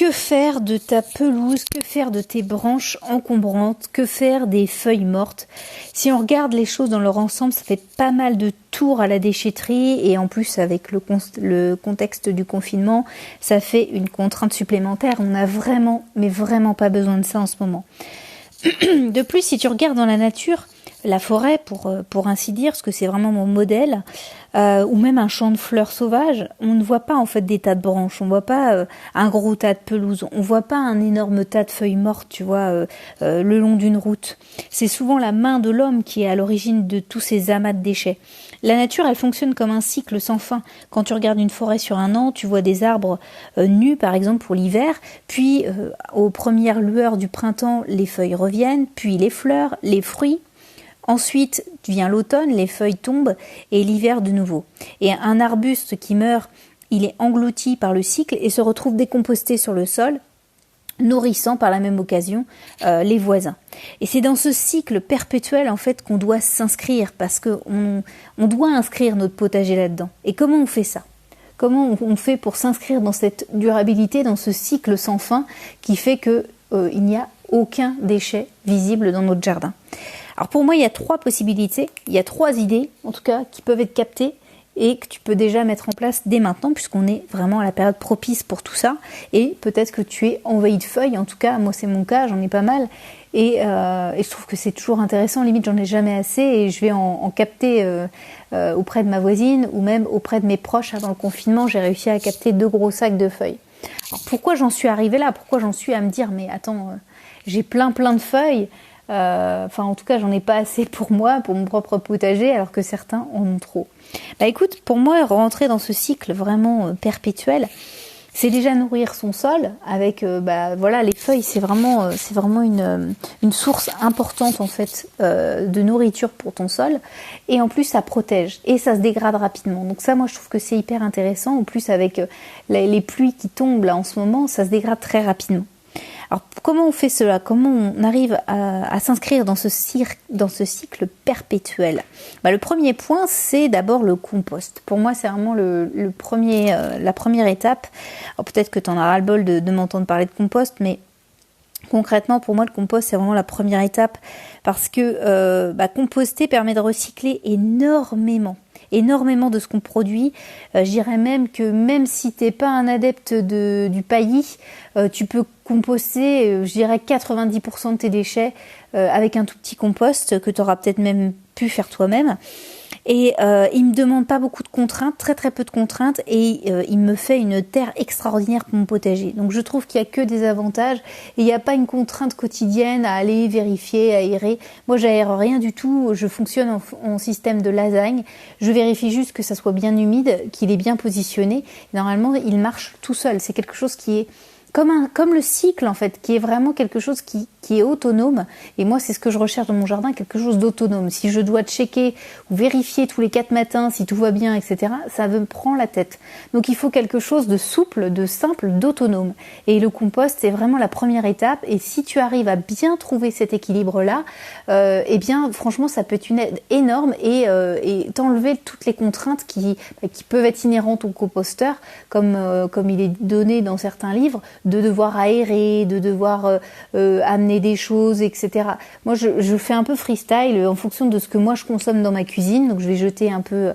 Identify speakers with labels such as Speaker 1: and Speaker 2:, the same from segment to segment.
Speaker 1: Que faire de ta pelouse? Que faire de tes branches encombrantes? Que faire des feuilles mortes? Si on regarde les choses dans leur ensemble, ça fait pas mal de tours à la déchetterie et en plus avec le contexte du confinement, ça fait une contrainte supplémentaire. On n'a vraiment, mais vraiment pas besoin de ça en ce moment. De plus, si tu regardes dans la nature, la forêt pour ainsi dire, parce que c'est vraiment mon modèle, ou même un champ de fleurs sauvages, on ne voit pas en fait des tas de branches, on voit pas un gros tas de pelouse, on voit pas un énorme tas de feuilles mortes, tu vois, le long d'une route. C'est souvent la main de l'homme qui est à l'origine de tous ces amas de déchets. La nature, elle fonctionne comme un cycle sans fin. Quand tu regardes une forêt sur un an, tu vois des arbres nus, par exemple, pour l'hiver, puis aux premières lueurs du printemps, les feuilles reviennent, puis les fleurs, les fruits. Ensuite vient l'automne, les feuilles tombent et l'hiver de nouveau. Et un arbuste qui meurt, il est englouti par le cycle et se retrouve décomposté sur le sol, nourrissant par la même occasion les voisins. Et c'est dans ce cycle perpétuel en fait qu'on doit s'inscrire parce qu'on doit inscrire notre potager là-dedans. Et comment on fait ça ? Comment on fait pour s'inscrire dans cette durabilité, dans ce cycle sans fin qui fait qu'il n'y a aucun déchet visible dans notre jardin ? Alors pour moi, il y a 3 possibilités, il y a 3 idées, en tout cas, qui peuvent être captées et que tu peux déjà mettre en place dès maintenant, puisqu'on est vraiment à la période propice pour tout ça. Et peut-être que tu es envahi de feuilles, en tout cas, moi c'est mon cas, j'en ai pas mal. Et je trouve que c'est toujours intéressant, limite j'en ai jamais assez et je vais en capter auprès de ma voisine ou même auprès de mes proches. Avant le confinement, j'ai réussi à capter 2 gros sacs de feuilles. Alors pourquoi j'en suis arrivée là? Pourquoi j'en suis à me dire, mais attends, j'ai plein de feuilles. En tout cas, j'en ai pas assez pour moi, pour mon propre potager, alors que certains en ont trop. Bah écoute, pour moi, rentrer dans ce cycle vraiment perpétuel, c'est déjà nourrir son sol avec, les feuilles, c'est vraiment une source importante en fait de nourriture pour ton sol. Et en plus, ça protège et ça se dégrade rapidement. Donc ça, moi, je trouve que c'est hyper intéressant. En plus, avec les pluies qui tombent là en ce moment, ça se dégrade très rapidement. Alors, comment on fait cela? Comment on arrive à s'inscrire dans ce cycle perpétuel? Le premier point, c'est d'abord le compost. Pour moi, c'est vraiment la première étape. Alors, peut-être que tu en as ras-le-bol de m'entendre parler de compost, mais concrètement, pour moi, le compost, c'est vraiment la première étape parce que composter permet de recycler énormément de ce qu'on produit. Je dirais même que même si t'es pas un adepte du paillis, tu peux composter, je dirais 90% de tes déchets avec un tout petit compost que tu auras peut-être même pu faire toi-même. Et il me demande pas beaucoup de contraintes, très peu de contraintes, et il me fait une terre extraordinaire pour mon potager. Donc je trouve qu'il y a que des avantages et il n'y a pas une contrainte quotidienne à aller vérifier, aérer. Moi j'aère rien du tout, je fonctionne en système de lasagne. Je vérifie juste que ça soit bien humide, qu'il est bien positionné. Et normalement il marche tout seul. C'est quelque chose qui est comme le cycle en fait, qui est vraiment quelque chose qui est autonome. Et moi, c'est ce que je recherche dans mon jardin, quelque chose d'autonome. Si je dois checker ou vérifier tous les 4 matins si tout va bien, etc., ça me prend la tête. Donc, il faut quelque chose de souple, de simple, d'autonome. Et le compost, c'est vraiment la première étape. Et si tu arrives à bien trouver cet équilibre-là, franchement, ça peut être une aide énorme et t'enlever toutes les contraintes qui peuvent être inhérentes au composteur, comme il est donné dans certains livres, de devoir aérer, de devoir amener des choses, etc. Moi, je fais un peu freestyle en fonction de ce que moi je consomme dans ma cuisine. Donc, je vais jeter un peu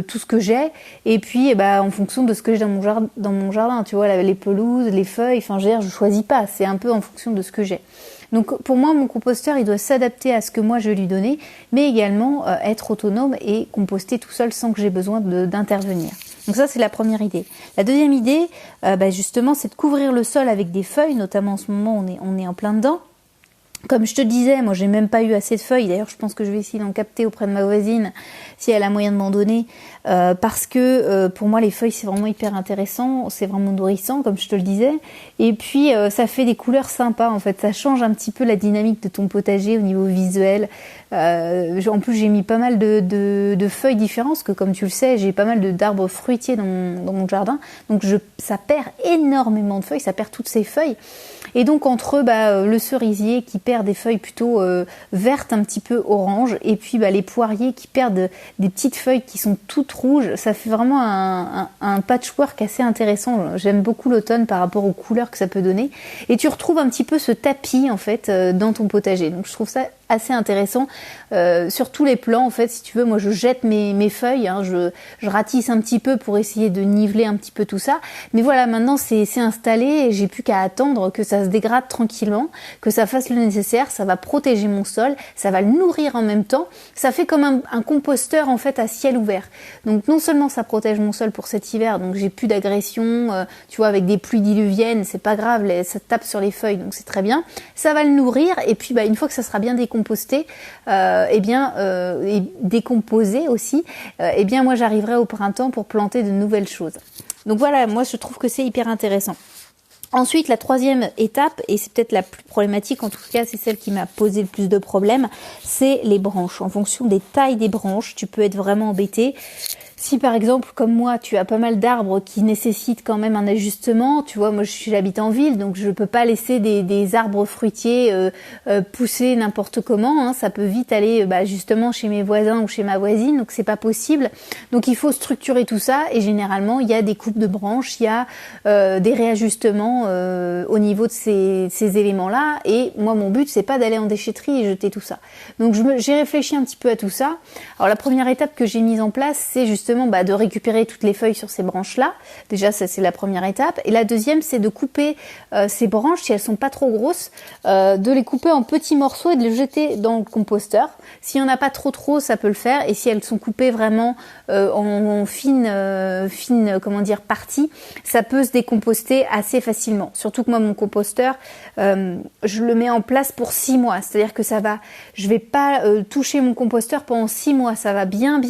Speaker 1: tout ce que j'ai. Et puis, en fonction de ce que j'ai dans mon jardin, tu vois, les pelouses, les feuilles. Enfin, je choisis pas. C'est un peu en fonction de ce que j'ai. Donc, pour moi, mon composteur, il doit s'adapter à ce que moi je vais lui donner, mais également être autonome et composter tout seul sans que j'ai besoin d'intervenir. Donc ça, c'est la première idée. La deuxième idée, justement, c'est de couvrir le sol avec des feuilles, notamment en ce moment, on est en plein dedans. Comme je te disais, moi j'ai même pas eu assez de feuilles. D'ailleurs, je pense que je vais essayer d'en capter auprès de ma voisine si elle a moyen de m'en donner, parce que pour moi les feuilles c'est vraiment hyper intéressant, c'est vraiment nourrissant comme je te le disais. Et puis ça fait des couleurs sympas en fait, ça change un petit peu la dynamique de ton potager au niveau visuel. En plus j'ai mis pas mal de feuilles différentes, parce que comme tu le sais, j'ai pas mal d'arbres fruitiers dans mon jardin, donc ça perd énormément de feuilles, ça perd toutes ces feuilles. Et donc entre le cerisier qui perd perd des feuilles plutôt vertes, un petit peu orange, et puis les poiriers qui perdent des petites feuilles qui sont toutes rouges. Ça fait vraiment un patchwork assez intéressant. J'aime beaucoup l'automne par rapport aux couleurs que ça peut donner. Et tu retrouves un petit peu ce tapis en fait dans ton potager. Donc je trouve ça assez intéressant sur tous les plans en fait. Si tu veux, moi je jette mes feuilles, hein, je ratisse un petit peu pour essayer de niveler un petit peu tout ça, mais voilà, maintenant c'est installé et j'ai plus qu'à attendre que ça se dégrade tranquillement, que ça fasse le nécessaire. Ça va protéger mon sol, ça va le nourrir en même temps, ça fait comme un composteur en fait à ciel ouvert. Donc non seulement ça protège mon sol pour cet hiver, donc j'ai plus d'agression, tu vois, avec des pluies diluviennes, c'est pas grave, ça tape sur les feuilles, donc c'est très bien. Ça va le nourrir et puis une fois que ça sera bien décomposté, et décomposé aussi, moi j'arriverai au printemps pour planter de nouvelles choses. Donc voilà, moi je trouve que c'est hyper intéressant. Ensuite, la troisième étape, et c'est peut-être la plus problématique, en tout cas c'est celle qui m'a posé le plus de problèmes, c'est les branches. En fonction des tailles des branches, tu peux être vraiment embêté. Si par exemple, comme moi, tu as pas mal d'arbres qui nécessitent quand même un ajustement, tu vois, moi j'habite en ville, donc je peux pas laisser des arbres fruitiers pousser n'importe comment, hein. Ça peut vite aller justement chez mes voisins ou chez ma voisine, donc c'est pas possible. Donc il faut structurer tout ça, et généralement il y a des coupes de branches, il y a des réajustements au niveau de ces éléments-là, et moi mon but c'est pas d'aller en déchetterie et jeter tout ça. Donc j'ai réfléchi un petit peu à tout ça. Alors la première étape que j'ai mise en place, c'est justement de récupérer toutes les feuilles sur ces branches-là. Déjà, ça c'est la première étape. Et la deuxième, c'est de couper ces branches, si elles sont pas trop grosses, de les couper en petits morceaux et de les jeter dans le composteur. S'il y en a pas trop, ça peut le faire. Et si elles sont coupées vraiment en fines parties, ça peut se décomposter assez facilement. Surtout que moi, mon composteur, je le mets en place pour 6 mois. C'est-à-dire que je vais pas toucher mon composteur pendant 6 mois. Ça va bien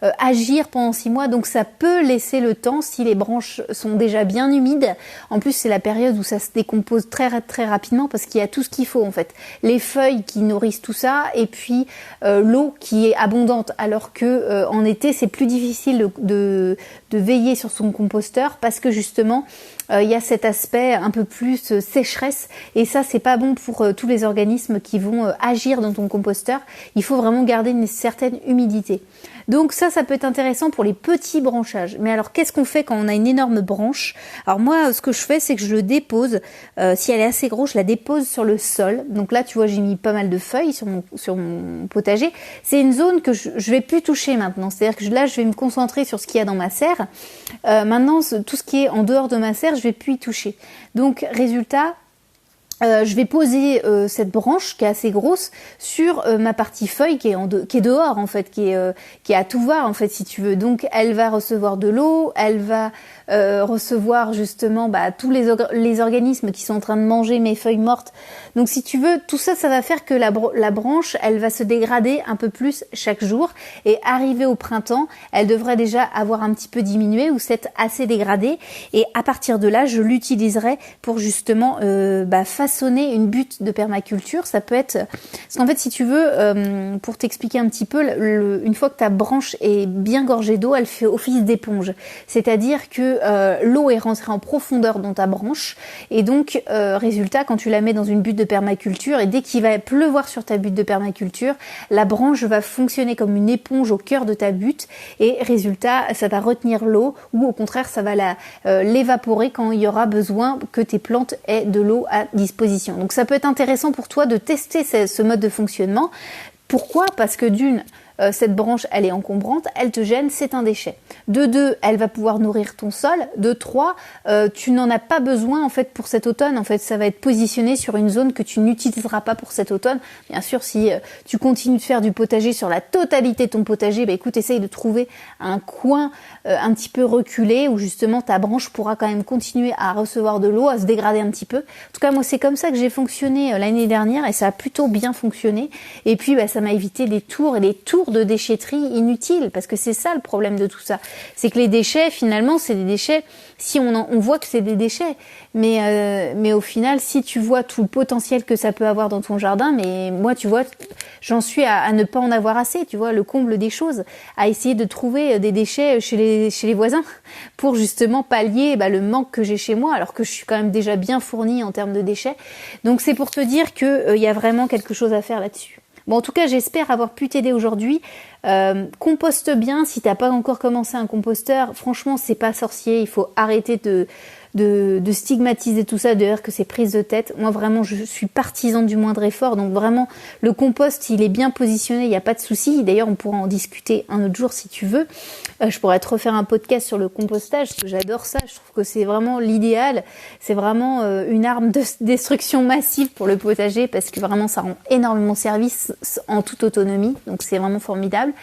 Speaker 1: agir pendant 6 mois, donc ça peut laisser le temps si les branches sont déjà bien humides. En plus, c'est la période où ça se décompose très rapidement parce qu'il y a tout ce qu'il faut en fait. Les feuilles qui nourrissent tout ça, et puis l'eau qui est abondante, alors que en été c'est plus difficile de veiller sur son composteur parce que justement il y a cet aspect un peu plus sécheresse, et ça c'est pas bon pour tous les organismes qui vont agir dans ton composteur. Il faut vraiment garder une certaine humidité. Donc ça peut être intéressant pour les petits branchages. Mais alors qu'est-ce qu'on fait quand on a une énorme branche? Alors moi, ce que je fais, c'est que je le dépose, si elle est assez grosse, je la dépose sur le sol. Donc là, tu vois, j'ai mis pas mal de feuilles sur mon potager. C'est une zone que je vais plus toucher maintenant. C'est-à-dire que là, je vais me concentrer sur ce qu'il y a dans ma serre. Maintenant, tout ce qui est en dehors de ma serre, je vais plus y toucher. Donc résultat, je vais poser cette branche qui est assez grosse sur ma partie feuille qui est dehors en fait, qui est à tout voir en fait si tu veux. Donc elle va recevoir de l'eau, elle va recevoir justement tous les organismes qui sont en train de manger mes feuilles mortes. Donc si tu veux, tout ça va faire que la branche, elle va se dégrader un peu plus chaque jour, et arrivé au printemps, elle devrait déjà avoir un petit peu diminué ou s'être assez dégradée, et à partir de là, je l'utiliserai pour justement façonner une butte de permaculture. Ça peut être, parce qu'en fait si tu veux, pour t'expliquer un petit peu, une fois que ta branche est bien gorgée d'eau, elle fait office d'éponge, c'est-à-dire que l'eau est rentrée en profondeur dans ta branche, et donc résultat, quand tu la mets dans une butte de permaculture, et dès qu'il va pleuvoir sur ta butte de permaculture, la branche va fonctionner comme une éponge au cœur de ta butte, et résultat, ça va retenir l'eau, ou au contraire ça va l'évaporer quand il y aura besoin que tes plantes aient de l'eau à disposition. Donc ça peut être intéressant pour toi de tester ce mode de fonctionnement. Pourquoi? Parce que d'une, cette branche, elle est encombrante, elle te gêne, c'est un déchet. De 2, elle va pouvoir nourrir ton sol. De 3, tu n'en as pas besoin en fait pour cet automne. En fait, ça va être positionné sur une zone que tu n'utiliseras pas pour cet automne. Bien sûr, si tu continues de faire du potager sur la totalité de ton potager, écoute, essaye de trouver un coin un petit peu reculé où justement ta branche pourra quand même continuer à recevoir de l'eau, à se dégrader un petit peu. En tout cas, moi, c'est comme ça que j'ai fonctionné l'année dernière, et ça a plutôt bien fonctionné. Et puis, ça m'a évité des tours et des tours tour de déchetterie inutile, parce que c'est ça le problème de tout ça. C'est que les déchets, finalement, c'est des déchets, si on voit que c'est des déchets, mais au final, si tu vois tout le potentiel que ça peut avoir dans ton jardin, mais moi, tu vois, j'en suis à ne pas en avoir assez, tu vois, le comble des choses, à essayer de trouver des déchets chez les voisins pour justement pallier le manque que j'ai chez moi, alors que je suis quand même déjà bien fournie en termes de déchets. Donc c'est pour te dire que y a vraiment quelque chose à faire là-dessus. Bon, en tout cas, j'espère avoir pu t'aider aujourd'hui. Composte bien. Si t'as pas encore commencé un composteur, franchement, c'est pas sorcier. Il faut arrêter de stigmatiser tout ça, de dire que c'est prise de tête. Moi, vraiment, je suis partisan du moindre effort. Donc vraiment, le compost, il est bien positionné. Il n'y a pas de souci. D'ailleurs, on pourra en discuter un autre jour si tu veux. Je pourrais te refaire un podcast sur le compostage, parce que j'adore ça. Je trouve que c'est vraiment l'idéal. C'est vraiment une arme de destruction massive pour le potager, parce que vraiment, ça rend énormément service en toute autonomie. Donc c'est vraiment formidable.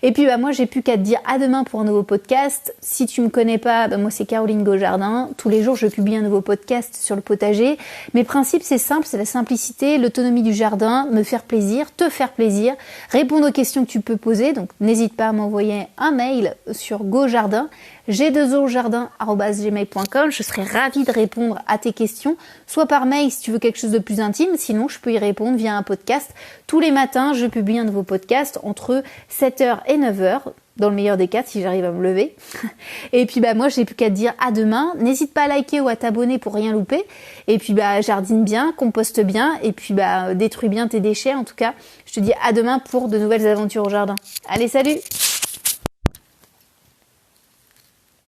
Speaker 1: Et puis moi, j'ai plus qu'à te dire à demain pour un nouveau podcast. Si tu me connais pas, moi c'est Caroline Gaujardin. Tous les jours, je publie un nouveau podcast sur le potager. Mes principes, c'est simple, c'est la simplicité, l'autonomie du jardin, me faire plaisir, te faire plaisir, répondre aux questions que tu peux poser. Donc n'hésite pas à m'envoyer un mail sur Gaujardin, g2ojardin@gmail.com. Je serai ravie de répondre à tes questions, soit par mail si tu veux quelque chose de plus intime, sinon je peux y répondre via un podcast. Tous les matins, je publie un nouveau podcast entre 7h et 9h. Dans le meilleur des cas, si j'arrive à me lever. Et puis moi, j'ai plus qu'à te dire à demain. N'hésite pas à liker ou à t'abonner pour rien louper. Et puis jardine bien, composte bien, et puis détruis bien tes déchets. En tout cas, je te dis à demain pour de nouvelles aventures au jardin. Allez, salut!